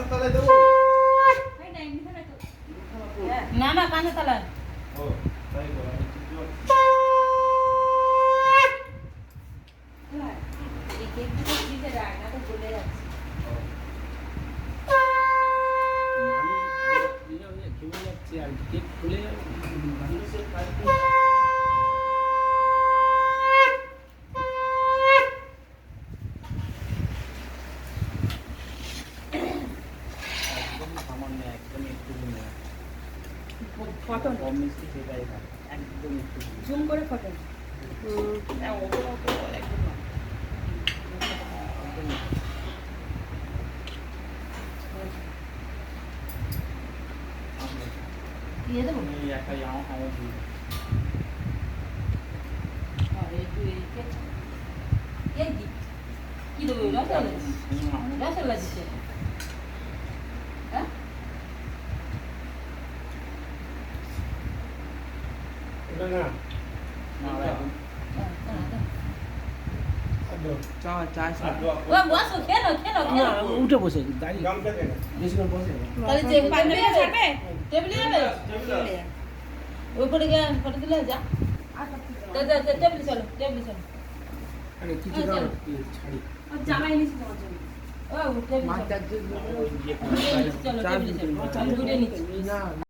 তলায় দেবো? না না কানে তলায়। ও তাই বলো, আমি ঠিক বলছি। এই কেক দুটো ফ্রিজে রাখ, না তো গলে যাচ্ছে। মানুষের কাছে একদম সামান্য, একদম একটু ফটো কম মিষ্টি সেটাই ভালো, একদম একটু জুম করে ফটো। হ্যাঁ ওগুলো তো একদম না, একদম না। দিয়ে দেবো। আমি একাই আমার দিই। আর একটু এই কেক এই দি কি দেবো? রসগোল্লা রসগোল্লা দিচ্ছে। হ্যাঁ এটা না না এখন আদো চা চা আদো ও বসো, খেলো খেলো খেলো। উঠে বসে দাঁড়িয়ে গামটা কেন? বেশি করে বসে তাহলে যে টেবিলে যাবে, টেবিলে যাবে, টেবিলে। ওই করে গিয়ে ফটো দিলে যা। টেবিলে চলো, টেবিলে চলো। আরে কিছু চলো। দাও ছাড়ি জামাই নিছি তোমার জন্য। ও টেবিলে চলো। মাছ চার চলো টেবিলে চলো, আমি ঘুরে নিচ্ছি। না